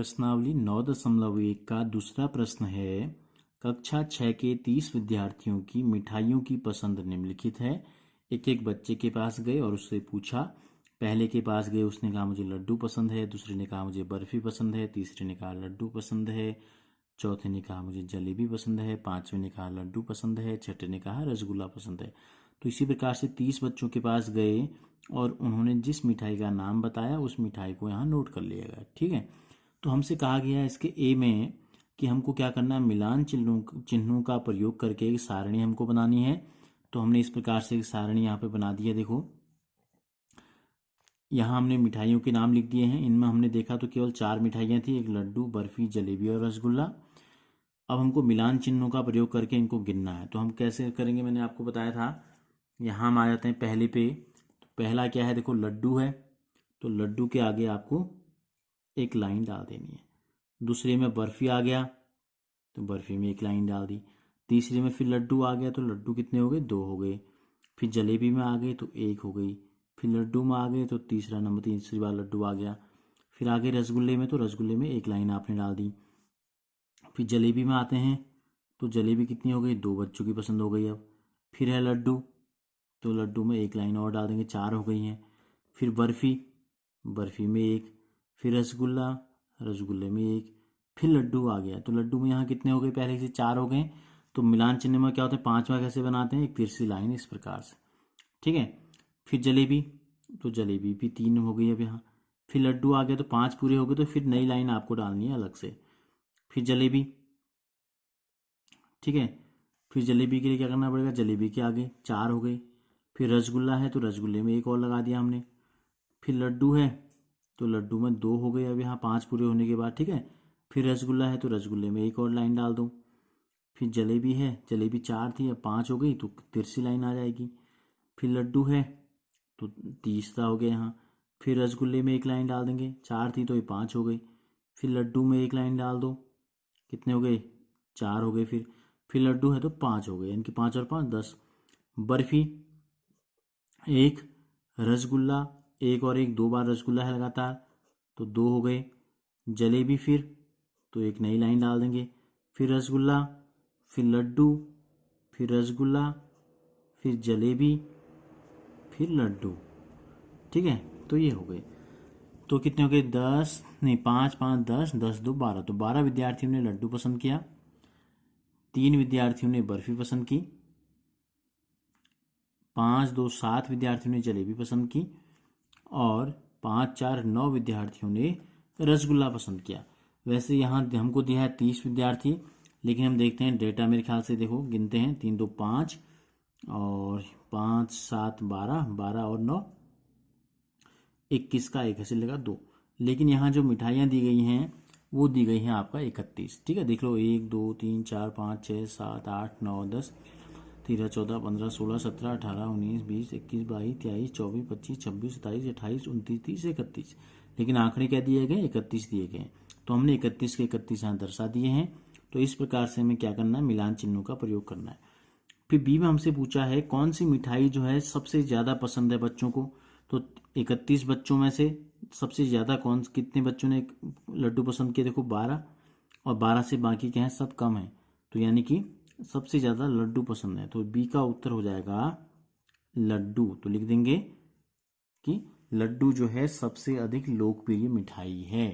प्रश्नावली 9.1 का दूसरा प्रश्न है। कक्षा 6 के 30 विद्यार्थियों की मिठाइयों की पसंद निम्नलिखित है। एक एक बच्चे के पास गए और उससे पूछा। पहले के पास गए, उसने कहा मुझे लड्डू पसंद है, दूसरे ने कहा मुझे बर्फी पसंद है, तीसरे ने कहा लड्डू पसंद है, चौथे ने कहा मुझे जलेबी पसंद है, पांचवें ने कहा लड्डू पसंद है, छठे ने कहा रसगुल्ला पसंद है। तो इसी प्रकार से 30 बच्चों के पास गए और उन्होंने जिस मिठाई का नाम बताया उस मिठाई को यहाँ नोट कर लिया गया। ठीक है, तो हमसे कहा गया है इसके ए में कि हमको क्या करना है, मिलान चिन्हों का प्रयोग करके एक सारणी हमको बनानी है। तो हमने इस प्रकार से एक सारणी यहाँ पे बना दी है। देखो, यहाँ हमने मिठाइयों के नाम लिख दिए हैं। इनमें हमने देखा तो केवल 4 मिठाइयाँ थी, एक लड्डू, बर्फी, जलेबी और रसगुल्ला। अब हमको मिलान चिन्हों का प्रयोग करके इनको गिनना है। तो हम कैसे करेंगे, मैंने आपको बताया था। यहाँ हम आ जाते हैं पहले पे। तो पहला क्या है, देखो लड्डू है, तो लड्डू के आगे आपको एक लाइन डाल देनी है। दूसरे में बर्फी आ गया तो बर्फी में एक लाइन डाल दी। तीसरे में फिर लड्डू आ गया तो लड्डू कितने हो गए, 2 हो गए। फिर जलेबी में आ गए तो 1 हो गई। फिर लड्डू में आ गए तो तीसरी बार लड्डू आ गया। फिर आगे रसगुल्ले में, तो रसगुल्ले में एक लाइन आपने डाल दी। फिर जलेबी में आते हैं तो जलेबी कितनी हो गई, 2 बच्चों की पसंद हो गई। अब फिर है लड्डू, तो लड्डू में एक लाइन और डाल देंगे, 4 हो गई हैं। फिर बर्फी, बर्फी में 1। फिर रसगुल्ला, रसगुल्ले में 1। फिर लड्डू आ गया तो लड्डू में यहाँ कितने हो गए, पहले से 4 हो गए। तो मिलान चिन्ह में क्या होता है, 5वां कैसे बनाते हैं, एक तिरछी लाइन इस प्रकार से। ठीक है, फिर जलेबी, तो जलेबी भी 3 हो गई अब यहाँ। फिर लड्डू आ गया तो 5 पूरे हो गए, तो फिर नई लाइन आपको डालनी है अलग से। फिर जलेबी, ठीक है, फिर जलेबी के लिए क्या करना पड़ेगा, जलेबी के आगे 4 हो गई। फिर रसगुल्ला है तो रसगुल्ले में 1 और लगा दिया हमने। फिर लड्डू है तो लड्डू में 2 हो गए अब यहाँ 5 पूरे होने के बाद। ठीक है, फिर रसगुल्ला है तो रसगुल्ले में 1 और लाइन डाल दो। फिर जलेबी है, जलेबी 4 थी, अब 5 हो गई तो तिरछी लाइन आ जाएगी। फिर लड्डू है तो तीसरा हो गया यहाँ। फिर रसगुल्ले में 1 लाइन डाल देंगे, 4 थी तो ये 5 हो गई। फिर लड्डू में 1 लाइन डाल दो, कितने हो गए, 4 हो गए। फिर लड्डू है तो 5 हो गए, यानी कि 5 और 5 10। बर्फी 1, रसगुल्ला 1 और 1 2 बार रसगुल्ला है लगातार तो 2 हो गए। जलेबी फिर तो एक नई लाइन डाल देंगे। फिर रसगुल्ला, फिर लड्डू, फिर रसगुल्ला, फिर जलेबी, फिर लड्डू। ठीक है, तो ये हो गए। तो कितने हो गए, 10 नहीं 5 5 10 10 2 12। तो 12 विद्यार्थियों ने लड्डू पसंद किया, 3 विद्यार्थियों ने बर्फी पसंद की, 5 2 7 विद्यार्थियों ने जलेबी पसंद की और 5 4 9 विद्यार्थियों ने रसगुल्ला पसंद किया। वैसे यहाँ हमको दिया है 30 विद्यार्थी, लेकिन हम देखते हैं डेटा, मेरे ख्याल से देखो गिनते हैं, 3 2 5 और 5 7 12, 12 और 9 21 का 1 ऐसे लगा 2। लेकिन यहाँ जो मिठाइयाँ दी गई हैं वो दी गई हैं आपका 31। ठीक है, देख लो 1 2 3 4 5 6 7 8 9 10 13 14 15 16 17 18 19 20 21 22 23 24 25 26 27 28 29 30 31। लेकिन आंकड़े क्या दिए गए, 31 दिए गए। तो हमने 31 के 31 यहाँ दर्शा दिए हैं। तो इस प्रकार से हमें क्या करना है, मिलान चिन्हों का प्रयोग करना है। फिर बी में हमसे पूछा है कौन सी मिठाई जो है सबसे ज़्यादा पसंद है बच्चों को। तो 31 बच्चों में से सबसे ज़्यादा कितने बच्चों ने लड्डू पसंद किए, देखो 12, और 12 से बाकी क्या है, सब कम है। तो यानी कि सबसे ज़्यादा लड्डू पसंद है। तो बी का उत्तर हो जाएगा लड्डू। तो लिख देंगे कि लड्डू जो है सबसे अधिक लोकप्रिय मिठाई है।